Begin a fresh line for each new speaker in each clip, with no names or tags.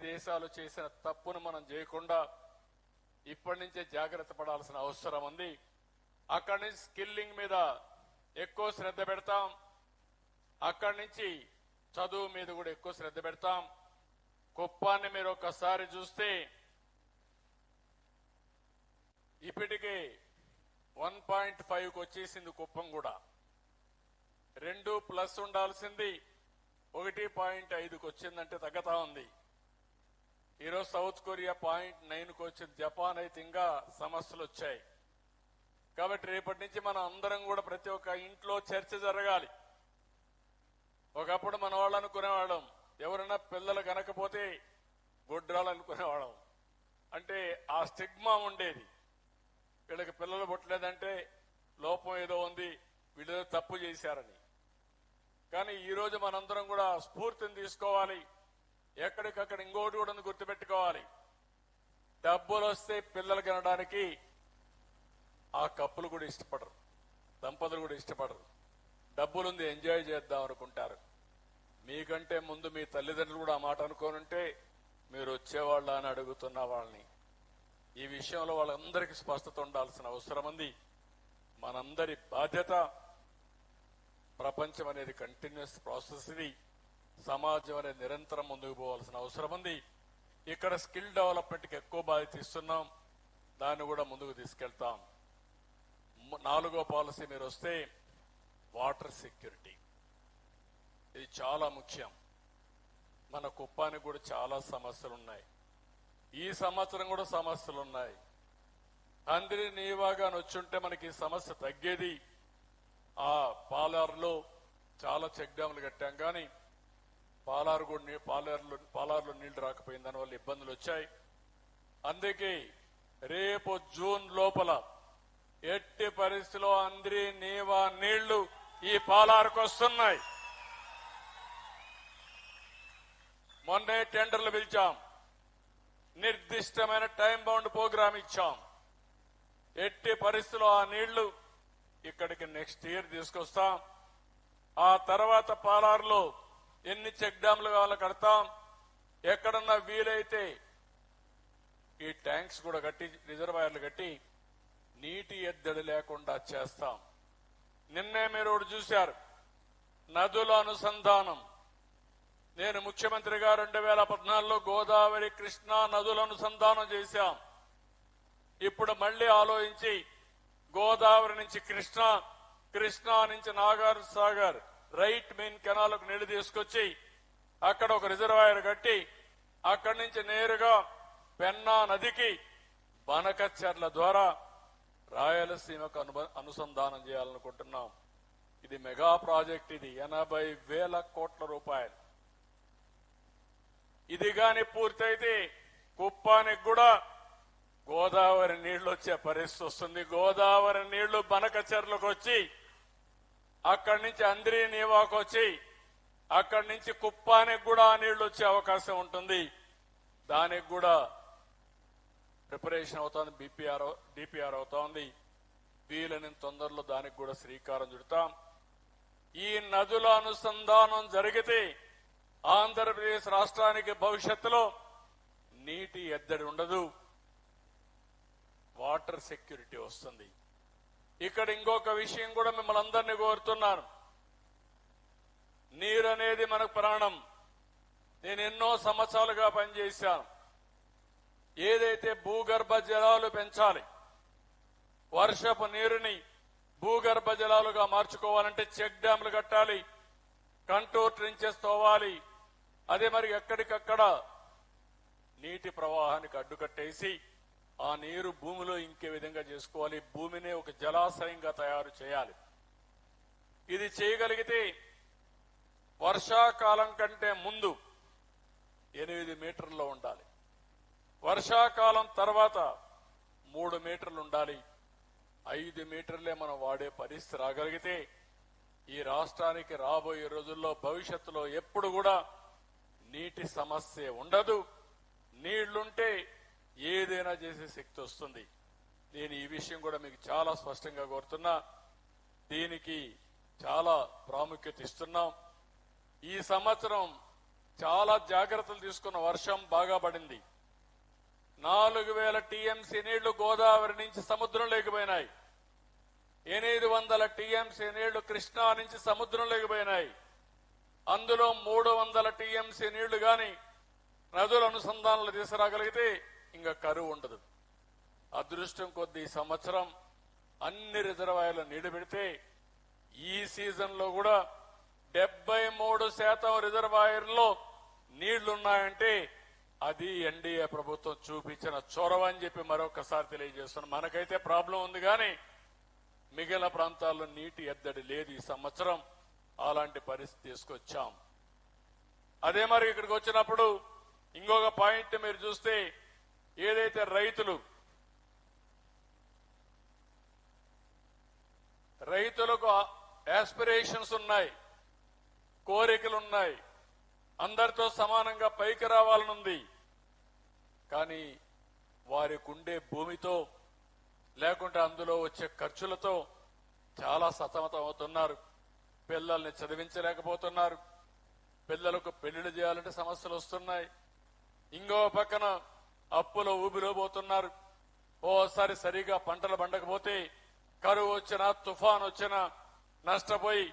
దేశాలు చేసిన తప్పును మనం చేయకుండా ఇప్పటి నుంచే జాగ్రత్త పడాల్సిన అవసరం ఉంది. అక్కడి నుంచి స్కిల్లింగ్ మీద ఎక్కువ శ్రద్ధ పెడతాం. అక్కడి నుంచి చదువు మీద కూడా ఎక్కువ శ్రద్ధ పెడతాం. కుప్పాన్ని మీరు ఒక్కసారి చూస్తే ఇప్పటికే 1.5కు వచ్చేసింది కుప్పం కూడా. 2+ ఉండాల్సింది 1.5కు వచ్చిందంటే తగ్గతా ఉంది. ఈరోజు సౌత్ కొరియా 0.9కు వచ్చింది. జపాన్ అయితే ఇంకా సమస్యలు వచ్చాయి. కాబట్టి రేపటి నుంచి మనం అందరం కూడా ప్రతి ఒక్క ఇంట్లో చర్చ జరగాలి. ఒకప్పుడు మన వాళ్ళు అనుకునేవాళ్ళం, ఎవరైనా పిల్లలు కనకపోతే గొడ్రాలు అనుకునేవాళ్ళం. అంటే ఆ స్టిగ్మా ఉండేది. వీళ్ళకి పిల్లలు పుట్టలేదంటే లోపం ఏదో ఉంది, వీళ్ళేదో తప్పు చేశారని. కానీ ఈరోజు మనందరం కూడా స్ఫూర్తిని తీసుకోవాలి. ఎక్కడికక్కడ ఇంకోటి కూడా గుర్తుపెట్టుకోవాలి. డబ్బులు వస్తే పిల్లలు కనడానికి ఆ కప్పులు కూడా ఇష్టపడరు, దంపతులు కూడా ఇష్టపడరు. డబ్బులుంది ఎంజాయ్ చేద్దాం అనుకుంటారు. మీకంటే ముందు మీ తల్లిదండ్రులు కూడా ఆ మాట అనుకోనుంటే మీరు వచ్చేవాళ్ళ అని అడుగుతున్న వాళ్ళని. ఈ విషయంలో వాళ్ళందరికీ స్పష్టత ఉండాల్సిన అవసరం ఉంది. మనందరి బాధ్యత. ప్రపంచం అనేది కంటిన్యూస్ ప్రాసెస్. ఇది సమాజం అనేది నిరంతరం ముందుకు పోవాల్సిన అవసరం ఉంది. ఇక్కడ స్కిల్ డెవలప్మెంట్కి ఎక్కువ బాధ్యత ఇస్తున్నాం. దాన్ని కూడా ముందుకు తీసుకెళ్తాం. 4వ పాలసీ మీరు వస్తే వాటర్ సెక్యూరిటీ. ఇది చాలా ముఖ్యం. మన కుప్పానికి కూడా చాలా సమస్యలు ఉన్నాయి. ఈ సంవత్సరం కూడా సమస్యలు ఉన్నాయి. అందరి నీవాగా వచ్చుంటే మనకి సమస్య తగ్గేది. ఆ పాలారులో చాలా చెక్ డ్యాములు కట్టాం, కానీ పాలారులో నీళ్లు రాకపోయింది. దానివల్ల ఇబ్బందులు వచ్చాయి. అందుకే రేపు జూన్ లోపల ఎట్టి పరిస్థితిలో అందరి నీవా నీళ్లు ఈ పాలారుకు వస్తున్నాయి. మొన్నే టెండర్లు పిలిచాం. నిర్దిష్టమైన టైం బౌండ్ ప్రోగ్రామ్ ఇచ్చాం. ఎట్టి పరిస్థితుల్లో ఆ నీళ్లు ఇక్కడికి నెక్స్ట్ ఇయర్ తీసుకొస్తాం. ఆ తర్వాత పాలారులో ఎన్ని చెక్ డ్యాంలు కావాలో కడతాం. ఎక్కడన్నా వీలైతే ఈ ట్యాంక్స్ కూడా కట్టి, రిజర్వాయర్లు కట్టి నీటి ఎద్దడి లేకుండా చేస్తాం. నిన్నే మీరు ఒకటి చూశారు, నదుల అనుసంధానం. నేను ముఖ్యమంత్రిగా 2014లో గోదావరి, కృష్ణా నదుల అనుసంధానం చేశాం. ఇప్పుడు మళ్లీ ఆలోచించి గోదావరి నుంచి కృష్ణా నుంచి నాగార్జున సాగర్ రైట్ మెయిన్ కెనాల్కు నీళ్లు తీసుకొచ్చి అక్కడ ఒక రిజర్వాయర్ కట్టి అక్కడి నుంచి నేరుగా పెన్నా నదికి బనకచెర్ల ద్వారా రాయలసీమకు అనుసంధానం చేయాలనుకుంటున్నాం. ఇది మెగా ప్రాజెక్ట్. ఇది 80,000 కోట్ల రూపాయలు. ఇది గాని పూర్తయితే కుప్పానికి కూడా గోదావరి నీళ్లు వచ్చే పరిస్థితి వస్తుంది. గోదావరి నీళ్లు బనకచెర్లకు వచ్చి అక్కడి నుంచి అంద్రీ నీవాకు వచ్చి అక్కడి నుంచి కుప్పానికి కూడా నీళ్లు వచ్చే అవకాశం ఉంటుంది. దానికి కూడా ప్రిపరేషన్ అవుతోంది. డిపిఆర్ అవుతోంది. వీలని తొందరలో దానికి కూడా శ్రీకారం చుడతాం. ఈ నదుల అనుసంధానం జరిగితే ఆంధ్రప్రదేశ్ రాష్ట్రానికి భవిష్యత్తులో నీటి ఎద్దడి ఉండదు, వాటర్ సెక్యూరిటీ వస్తుంది. ఇక్కడ ఇంకొక విషయం కూడా మిమ్మల్ని అందరినీ కోరుతున్నాను. నీరు అనేది మనకు ప్రాణం. నేను ఎన్నో సంవత్సరాలుగా పనిచేశాను. ఏదైతే భూగర్భ జలాలు పెంచాలి, వర్షపు నీరుని భూగర్భ జలాలుగా మార్చుకోవాలంటే చెక్ డ్యాంలు కట్టాలి, కంటోర్ ట్రెంచెస్ తోవాలి. అదే మరి ఎక్కడికక్కడ నీటి ప్రవాహానికి అడ్డుకట్టేసి ఆ నీరు భూమిలో ఇంకే విధంగా చేసుకోవాలి. భూమిని ఒక జలాశయంగా తయారు చేయాలి. ఇది చేయగలిగితే వర్షాకాలం కంటే ముందు 8 మీటర్లలో ఉండాలి, వర్షాకాలం తర్వాత 3 మీటర్లు ఉండాలి. 5 మీటర్లే మనం వాడే పరిస్థితి రాగలిగితే ఈ రాష్ట్రానికి రాబోయే రోజుల్లో భవిష్యత్తులో ఎప్పుడు కూడా నీటి సమస్య ఉండదు. నీళ్లుంటే ఏదైనా చేసే శక్తి వస్తుంది. నేను ఈ విషయం కూడా మీకు చాలా స్పష్టంగా కోరుతున్నా. దీనికి చాలా ప్రాముఖ్యత ఇస్తున్నాం. ఈ సంవత్సరం చాలా జాగ్రత్తలు తీసుకున్న వర్షం బాగా పడింది. 4000 టీఎంసీ నీళ్లు గోదావరి నుంచి సముద్రంలోకి పోయినాయి. 800 టీఎంసీ నీళ్లు కృష్ణా నుంచి సముద్రంలోకి పోయినాయి. అందులో 300 టీఎంసీ నీళ్లు గాని నదుల అనుసంధానాలు తీసుకురాగలిగితే ఇంకా కరువు ఉండదు. అదృష్టం కొద్దీ ఈ సంవత్సరం అన్ని రిజర్వాయర్లు నీళ్లు పెడితే ఈ సీజన్ లో కూడా 73% రిజర్వాయర్లో నీళ్లున్నాయంటే అది ఎన్డీఏ ప్రభుత్వం చూపించిన చొరవ అని చెప్పి మరొకసారి తెలియజేస్తున్నాం. మనకైతే ప్రాబ్లం ఉంది కానీ మిగిలిన ప్రాంతాల్లో నీటి ఎద్దడి లేదు. ఈ సంవత్సరం అలాంటి పరిస్థితి తీసుకొచ్చాం. అదే మరి ఇక్కడికి వచ్చినప్పుడు ఇంకొక పాయింట్ మీరు చూస్తే ఏదైతే రైతులకు ఆస్పిరేషన్స్ ఉన్నాయి, కోరికలున్నాయి, అందరితో సమానంగా పైకి రావాలనుంది. కానీ వారికి ఉండే భూమితో లేకుంటే అందులో వచ్చే ఖర్చులతో చాలా సతమతం అవుతున్నారు. పిల్లల్ని చదివించలేకపోతున్నారు. పిల్లలకు పెళ్లిళ్ళు చేయాలంటే సమస్యలు వస్తున్నాయి. ఇంకో పక్కన అప్పుల ఊబిలో పోతున్నారు. ఓసారి సరిగా పంటలు పండకపోతే కరువు వచ్చినా తుఫాన్ వచ్చినా నష్టపోయి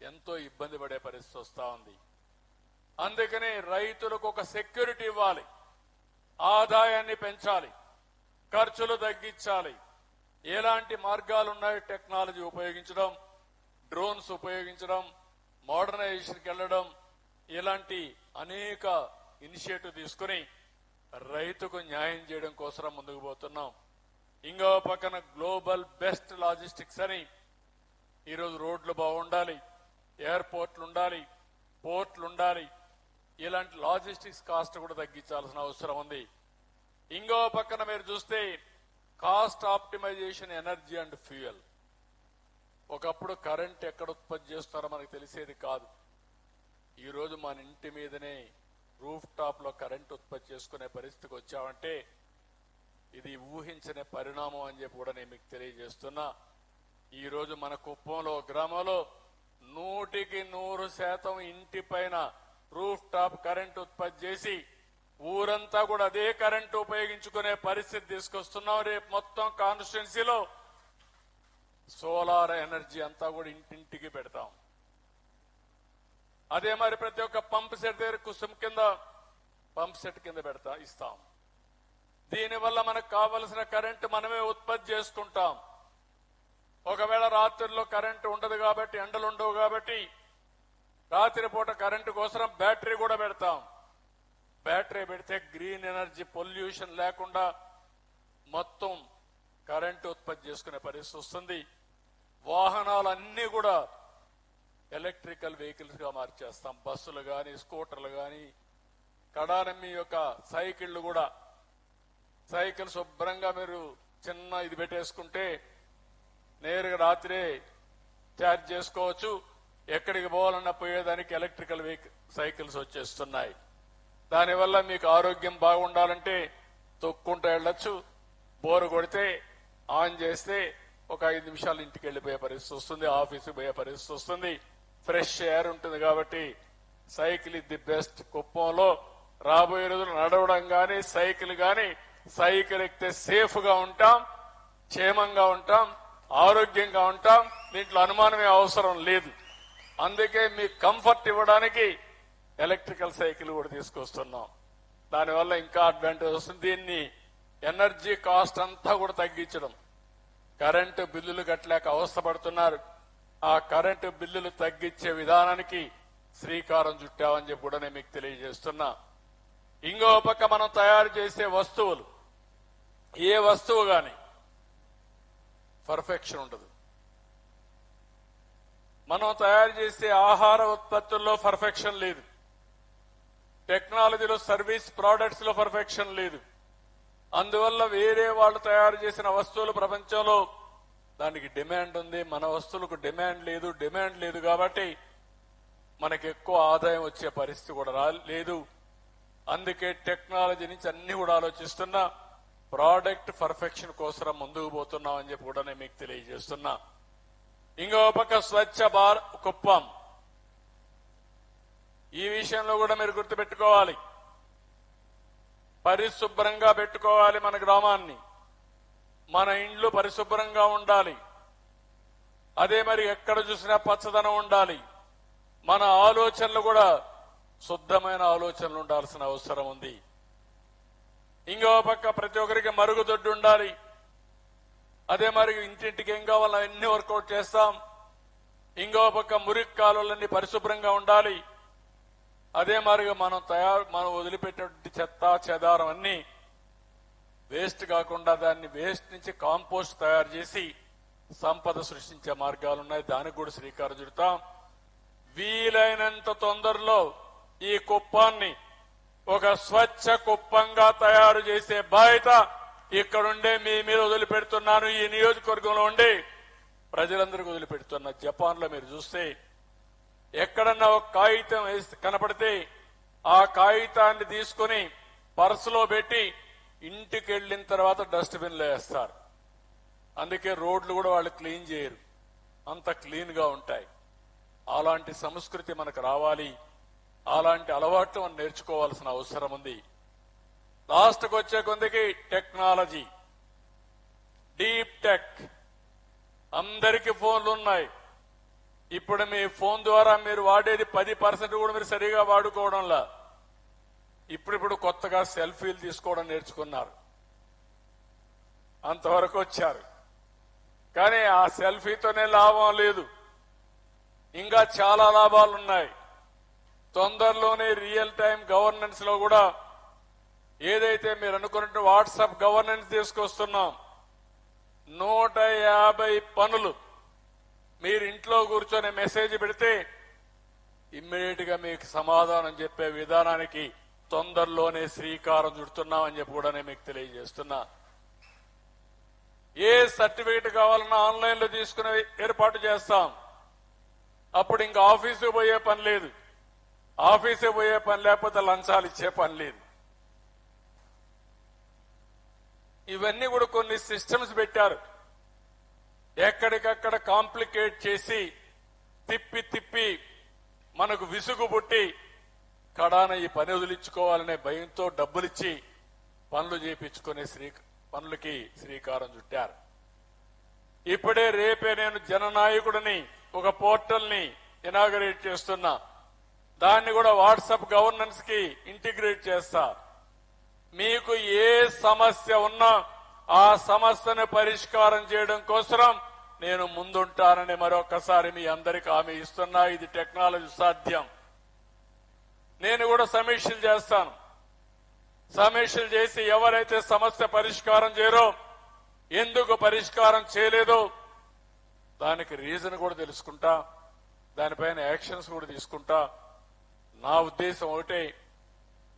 ఎంతో ఇబ్బంది పడే పరిస్థితి వస్తా ఉంది. అందుకని రైతులకు ఒక సెక్యూరిటీ ఇవ్వాలి, ఆదాయాన్ని పెంచాలి, ఖర్చులు తగ్గించాలి. ఎలాంటి మార్గాలున్నాయి? టెక్నాలజీ ఉపయోగించడం, డ్రోన్స్ ఉపయోగించడం, మోడర్నైజేషన్కి వెళ్లడం, ఇలాంటి అనేక ఇనిషియేటివ్ తీసుకుని రైతుకు న్యాయం చేయడం కోసం ముందుకు పోతున్నాం. ఇంకో పక్కన గ్లోబల్ బెస్ట్ లాజిస్టిక్స్ అని ఈరోజు రోడ్లు బాగుండాలి, ఎయిర్పోర్ట్లు ఉండాలి, పోర్ట్లు ఉండాలి. ఇలాంటి లాజిస్టిక్స్ కాస్ట్ కూడా తగ్గించాల్సిన అవసరం ఉంది. ఇంకో పక్కన మీరు చూస్తే cost optimisation, energy and fuel. ఒకప్పుడు కరెంట్ ఎక్కడ ఉత్పత్తి చేస్తారో మనకు తెలిసేది కాదు. ఈరోజు మన ఇంటి మీదనే రూఫ్ టాప్ లో కరెంట్ ఉత్పత్తి చేసుకునే పరిస్థితికి వచ్చామంటే ఇది ఊహించని పరిణామం అని చెప్పి కూడా నేను మీకు తెలియజేస్తున్నా. ఈ రోజు మన కుప్పంలో గ్రామంలో 100% ఇంటి పైన రూఫ్ టాప్ కరెంట్ ఉత్పత్తి చేసి ఊరంతా కూడా అదే కరెంటు ఉపయోగించుకునే పరిస్థితి తీసుకొస్తున్నాం. రేపు మొత్తం కాన్స్టిట్యున్సీలో సోలార్ ఎనర్జీ అంతా కూడా ఇంటింటికి పెడతాం. అదే మరి ప్రతి ఒక్క పంప్ సెట్ దగ్గర కుసుమ్ కింద పంప్ సెట్ కింద ఇస్తాం. దీనివల్ల మనకు కావలసిన కరెంటు మనమే ఉత్పత్తి చేసుకుంటాం. ఒకవేళ రాత్రుల్లో కరెంటు ఉండదు కాబట్టి, ఎండలు ఉండవు కాబట్టి రాత్రిపూట కరెంటు కోసం బ్యాటరీ కూడా పెడతాం. బ్యాటరీ పెడితే గ్రీన్ ఎనర్జీ, పొల్యూషన్ లేకుండా మొత్తం కరెంటు ఉత్పత్తి చేసుకునే పరిస్థితి వస్తుంది. వాహనాలన్నీ కూడా ఎలక్ట్రికల్ వెహికల్స్ గా మార్చేస్తాం. బస్సులు గాని, స్కూటర్లు గాని, కడానమ్మి యొక్క సైకిళ్లు కూడా. సైకిల్ శుభ్రంగా మీరు చిన్న ఇది పెట్టేసుకుంటే నేరుగా రాత్రే ఛార్జ్ చేసుకోవచ్చు. ఎక్కడికి పోవాలన్నా పోయేదానికి ఎలక్ట్రికల్ సైకిల్స్ వచ్చేస్తున్నాయి. దానివల్ల మీకు ఆరోగ్యం బాగుండాలంటే తొక్కుంటూ వెళ్ళొచ్చు. బోరు కొడితే ఆన్ చేస్తే ఒక 5 నిమిషాలు ఇంటికి వెళ్లిపోయే పరిస్థితి వస్తుంది, ఆఫీసుకు పోయే పరిస్థితి వస్తుంది. ఫ్రెష్ ఎయిర్ ఉంటుంది కాబట్టి సైకిల్ ఇస్ ది బెస్ట్. కుప్పంలో రాబోయే రోజులు నడవడం గాని, సైకిల్ గాని, సైకిల్ ఎక్కితే సేఫ్ గా ఉంటాం, క్షేమంగా ఉంటాం, ఆరోగ్యంగా ఉంటాం. దీంట్లో అనుమానమే అవసరం లేదు. అందుకే మీకు కంఫర్ట్ ఇవ్వడానికి ఎలక్ట్రికల్ సైకిల్ కూడా తీసుకొస్తున్నాం. దానివల్ల ఇంకా అడ్వాంటేజ్ వస్తుంది. దీన్ని ఎనర్జీ కాస్ట్ అంతా కూడా తగ్గించడం. కరెంటు బిల్లులు కట్టలేక అవస్థపడుతున్నారు. ఆ కరెంటు బిల్లులు తగ్గించే విధానానికి శ్రీకారం చుట్టామని చెప్పి కూడా నేను మీకు తెలియజేస్తున్నా. ఇంకో పక్క మనం తయారు చేసే వస్తువులు, ఏ వస్తువు గాని పర్ఫెక్షన్ ఉండదు. మనం తయారు చేసే ఆహార ఉత్పత్తుల్లో పర్ఫెక్షన్ లేదు. టెక్నాలజీలో, సర్వీస్ ప్రొడక్ట్స్ లో పర్ఫెక్షన్ లేదు. అందువల్ల వేరే వాళ్ళు తయారు చేసిన వస్తువులు ప్రపంచంలో దానికి డిమాండ్ ఉంది, మన వస్తువులకు డిమాండ్ లేదు. డిమాండ్ లేదు కాబట్టి మనకి ఎక్కువ ఆదాయం వచ్చే పరిస్థితి కూడా లేదు. అందుకే టెక్నాలజీ నుంచి అన్ని కూడా ఆలోచిస్తున్నా. ప్రోడక్ట్ పర్ఫెక్షన్ కోసం ముందుకు పోతున్నాం అని చెప్పి కూడా నేను మీకు తెలియజేస్తున్నా. ఇంకో పక్క స్వచ్ఛ భారత్ కుప్పం ఈ విషయంలో కూడా మీరు గుర్తుపెట్టుకోవాలి. పరిశుభ్రంగా పెట్టుకోవాలి మన గ్రామాన్ని, మన ఇండ్లు పరిశుభ్రంగా ఉండాలి. అదే మరి ఎక్కడ చూసినా పచ్చదనం ఉండాలి. మన ఆలోచనలు కూడా శుద్ధమైన ఆలోచనలు ఉండాల్సిన అవసరం ఉంది. ఇంకో పక్క ప్రతి ఒక్కరికి మరుగుదొడ్డు ఉండాలి. అదే మరి ఇంటింటికి ఏం కావాలో అన్ని వర్కౌట్ చేస్తాం. ఇంకో పక్క మురికి కాలువలన్నీ పరిశుభ్రంగా ఉండాలి. అదే మరిగా మనం వదిలిపెట్టినటువంటి చెత్త చెదారం అన్ని వేస్ట్ కాకుండా దాన్ని వేస్ట్ నుంచి కాంపోస్ట్ తయారు చేసి సంపద సృష్టించే మార్గాలున్నాయి. దానికి కూడా శ్రీకారం చుడతాం. వీలైనంత తొందరలో ఈ కుప్పాన్ని ఒక స్వచ్ఛ కుప్పంగా తయారు చేసే బాధ్యత ఇక్కడుండే మీ మీద వదిలిపెడుతున్నాను. ఈ నియోజకవర్గంలో ఉండి ప్రజలందరికీ వదిలిపెడుతున్నా. జపాన్ లో మీరు చూస్తే ఎక్కడన్నా ఒక కాగితం కనపడితే ఆ కాగితాన్ని తీసుకుని పర్సులో పెట్టి ఇంటికి వెళ్లిన తర్వాత డస్ట్బిన్ లో వేస్తారు. అందుకే రోడ్లు కూడా వాళ్ళు క్లీన్ చేయరు, అంత క్లీన్ గా ఉంటాయి. అలాంటి సంస్కృతి మనకు రావాలి. అలాంటి అలవాట్లు మనం నేర్చుకోవాల్సిన అవసరం ఉంది. లాస్ట్కి వచ్చే కొందికి టెక్నాలజీ, డీప్ టెక్. అందరికీ ఫోన్లు ఉన్నాయి. ఇప్పుడు మీ ఫోన్ ద్వారా మీరు వాడేది 10% కూడా మీరు సరిగా వాడుకోవడంలా. ఇప్పుడు కొత్తగా సెల్ఫీలు తీసుకోవడం నేర్చుకున్నారు. అంతవరకు వచ్చారు. కానీ ఆ సెల్ఫీతోనే లాభం లేదు, ఇంకా చాలా లాభాలున్నాయి. తొందరలోనే రియల్ టైం గవర్నెన్స్ లో కూడా ఏదైతే మీరు అనుకున్నట్టు వాట్సాప్ గవర్నెన్స్ తీసుకొస్తున్నాం. 150 పనులు మీరు ఇంట్లో కూర్చొని మెసేజ్ పెడితే ఇమ్మీడియట్ గా మీకు సమాధానం చెప్పే విధానానికి తొందరలోనే శ్రీకారం చుడుతున్నామని చెప్పి కూడా నేను మీకు తెలియజేస్తున్నా. ఏ సర్టిఫికెట్ కావాలన్నా ఆన్లైన్ లో తీసుకునే ఏర్పాటు చేస్తాం. అప్పుడు ఇంకా ఆఫీసు పోయే పని లేదు. ఆఫీసు పోయే పని లేకపోతే లంచాలు ఇచ్చే పని లేదు. ఇవన్నీ కూడా కొన్ని సిస్టమ్స్ పెట్టారు. ఎక్కడికక్కడ కాంప్లికేట్ చేసి తిప్పి మనకు విసుగు పుట్టి కడాన ఈ పని వదిలించుకోవాలనే భయంతో డబ్బులిచ్చి పనులు చేయించుకునే పనులకి శ్రీకారం చుట్టారు. ఇప్పుడే రేపే నేను జననాయకుడిని ఒక పోర్టల్ ని ఇనాగరేట్ చేస్తున్నా. దాన్ని కూడా వాట్సాప్ గవర్నెన్స్ కి ఇంటిగ్రేట్ చేస్తా. మీకు ఏ సమస్య ఉన్నా ఆ సమస్యను పరిష్కారం చేయడం కోసం నేను ముందుంటానని మరొకసారి మీ అందరికీ హామీ ఇస్తున్నా. ఇది టెక్నాలజీ సాధ్యం. నేను కూడా సమీక్షలు చేస్తాను. సమీక్షలు చేసి ఎవరైతే సమస్య పరిష్కారం చేయరో, ఎందుకు పరిష్కారం చేయలేదో దానికి రీజన్ కూడా తెలుసుకుంటా. దానిపైన యాక్షన్స్ కూడా తీసుకుంటా. నా ఉద్దేశం ఒకటే,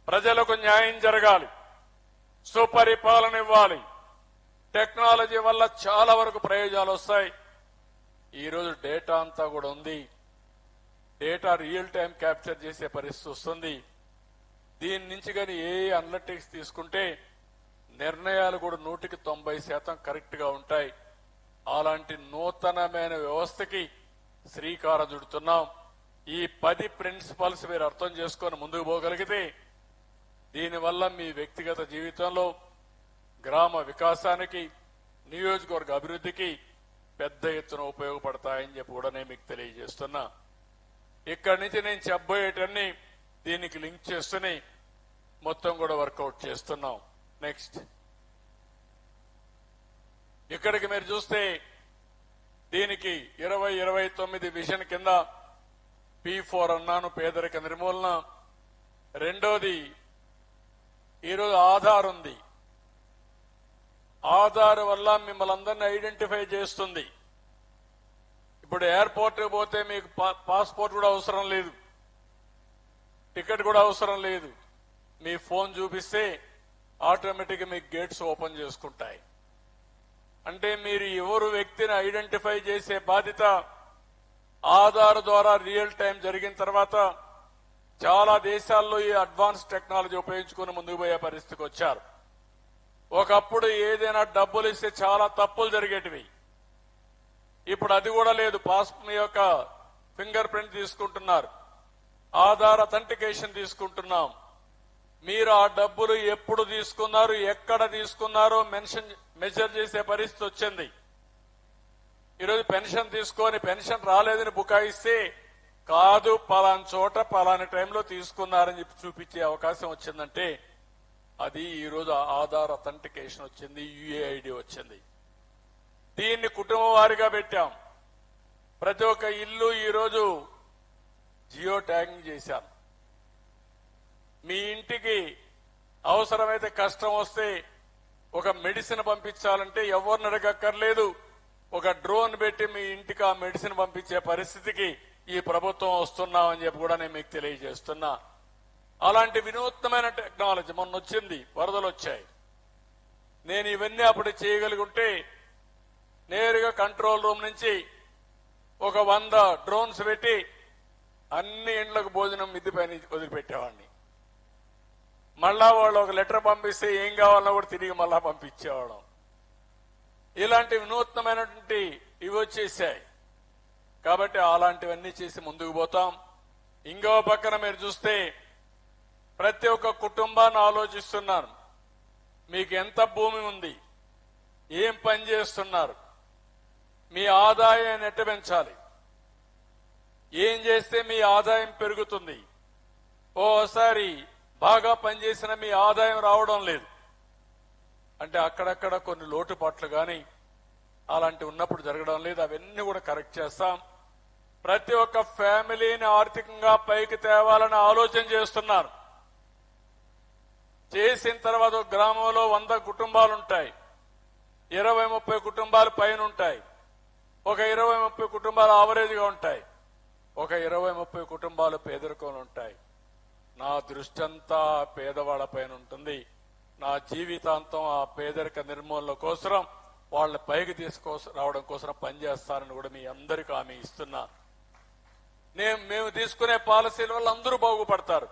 ప్రజలకు న్యాయం జరగాలి, సుపరిపాలన ఇవ్వాలి. టెక్నాలజీ వల్ల చాలా వరకు ప్రయోజనాలు వస్తాయి. ఈరోజు డేటా అంతా కూడా ఉంది. డేటా రియల్ టైం క్యాప్చర్ చేసే పరిస్థితి వస్తుంది. దీని నుంచి కానీ ఏ అనలిటిక్స్ తీసుకుంటే నిర్ణయాలు కూడా 100% కరెక్ట్ గా ఉంటాయి. అలాంటి నూతనమైన వ్యవస్థకి శ్రీకారం చుడుతున్నాం. ఈ 10 ప్రిన్సిపల్స్ మీరు అర్థం చేసుకొని ముందుకు పోగలిగితే దీనివల్ల మీ వ్యక్తిగత జీవితంలో, గ్రామ వికాసానికి, నియోజకవర్గ అభివృద్ధికి పెద్ద ఎత్తున ఉపయోగపడతాయని చెప్పి కూడా నేను మీకు తెలియజేస్తున్నా. ఇక్కడి నుంచి నేను చెప్పబోయేటన్ని దీనికి లింక్ చేస్తూనే మొత్తం కూడా వర్కౌట్ చేస్తున్నాం. నెక్స్ట్ ఇక్కడికి మీరు చూస్తే దీనికి 2029 విజన్ కింద P4 అన్నాను, పేదరిక నిర్మూలన. రెండోది ఈరోజు ఆధార్ ఉంది. ఆధార్ వల్ల మిమ్మల్ని అందరినీ ఐడెంటిఫై చేస్తుంది. ఇప్పుడు ఎయిర్పోర్ట్ పోతే మీకు పాస్పోర్ట్ కూడా అవసరం లేదు, టికెట్ కూడా అవసరం లేదు. మీ ఫోన్ చూపిస్తే ఆటోమేటిక్ గా మీకు గేట్స్ ఓపెన్ చేసుకుంటాయి. అంటే మీరు ఎవరు వ్యక్తిని ఐడెంటిఫై చేసే బాధ్యత ఆధార్ ద్వారా రియల్ టైం జరిగిన తర్వాత చాలా దేశాల్లో ఈ అడ్వాన్స్ టెక్నాలజీ ఉపయోగించుకుని ముందుకు పోయే పరిస్థితికి వచ్చారు. ఒకప్పుడు ఏదైనా డబ్బులు ఇస్తే చాలా తప్పులు జరిగేటివి. ఇప్పుడు అది కూడా లేదు. మీ యొక్క ఫింగర్ ప్రింట్ తీసుకుంటున్నారు. ఆధార్ అథెంటికేషన్ తీసుకుంటున్నాం. మీరు ఆ డబ్బులు ఎప్పుడు తీసుకున్నారు, ఎక్కడ తీసుకున్నారో మెజర్ చేసే పరిస్థితి వచ్చింది. ఈరోజు పెన్షన్ తీసుకొని పెన్షన్ రాలేదని బుకాయిస్తే కాదు పలాని చోట పలాని టైంలో తీసుకున్నారని చెప్పి చూపించే అవకాశం వచ్చిందంటే అది ఈరోజు ఆధార్ అథెంటికేషన్ వచ్చింది, యుఏఐడి వచ్చింది. దీన్ని కుటుంబ వారిగా పెట్టాం. ప్రతి ఒక్క ఇల్లు ఈరోజు జియో ట్యాగింగ్ చేశాం. మీ ఇంటికి అవసరమైతే కష్టం వస్తే ఒక మెడిసిన్ పంపించాలంటే ఎవరిని అడగక్కర్లేదు, ఒక డ్రోన్ పెట్టి మీ ఇంటికి ఆ మెడిసిన్ పంపించే పరిస్థితికి ఈ ప్రభుత్వం వస్తున్నామని చెప్పి కూడా నేను మీకు తెలియజేస్తున్నా. అలాంటి వినూత్నమైన టెక్నాలజీ మొన్న వచ్చింది, వరదలు వచ్చాయి. నేను ఇవన్నీ అప్పుడు చేయగలిగుంటే నేరుగా కంట్రోల్ రూమ్ నుంచి ఒక 100 డ్రోన్స్ పెట్టి అన్ని ఇండ్లకు భోజనం మిద్ది పైన వదిలిపెట్టేవాడిని. మళ్ళా వాళ్ళు ఒక లెటర్ పంపిస్తే ఏం కావాలన్నా కూడా తిరిగి మళ్ళా పంపించేవాళ్ళం. ఇలాంటి వినూత్నమైనటువంటి ఇవి వచ్చేసాయి. కాబట్టి అలాంటివన్నీ చేసి ముందుకు పోతాం. ఇంకో పక్కన మీరు చూస్తే ప్రతి ఒక్క కుటుంబాన్ని ఆలోచిస్తున్నాను. మీకు ఎంత భూమి ఉంది, ఏం పని చేస్తున్నారు, మీ ఆదాయాన్ని ఎట్ట పెంచాలి, ఏం చేస్తే మీ ఆదాయం పెరుగుతుంది. ఓసారి బాగా పనిచేసిన మీ ఆదాయం రావడం లేదు అంటే అక్కడక్కడ కొన్ని లోటుపాట్లు కానీ అలాంటి ఉన్నప్పుడు జరగడం లేదు. అవన్నీ కూడా కరెక్ట్ చేస్తాం. ప్రతి ఒక్క ఫ్యామిలీని ఆర్థికంగా పైకి తేవాలని ఆలోచన చేస్తున్నారు. చేసిన తర్వాత ఒక గ్రామంలో 100 కుటుంబాలు ఉంటాయి, 20-30 కుటుంబాలు పైన ఉంటాయి, ఒక 20-30 కుటుంబాలు ఆవరేజ్గా ఉంటాయి, ఒక 20-30 కుటుంబాలు పేదరికంలో ఉంటాయి. నా దృష్టి అంతా పేదవాళ్ల పైన ఉంటుంది. నా జీవితాంతం ఆ పేదరిక నిర్మూలన కోసం వాళ్ళని పైకి రావడం కోసం పనిచేస్తానని కూడా మీ అందరికీ హామీ ఇస్తున్నా. మేము తీసుకునే పాలసీల వల్ల అందరూ బాగుపడతారు.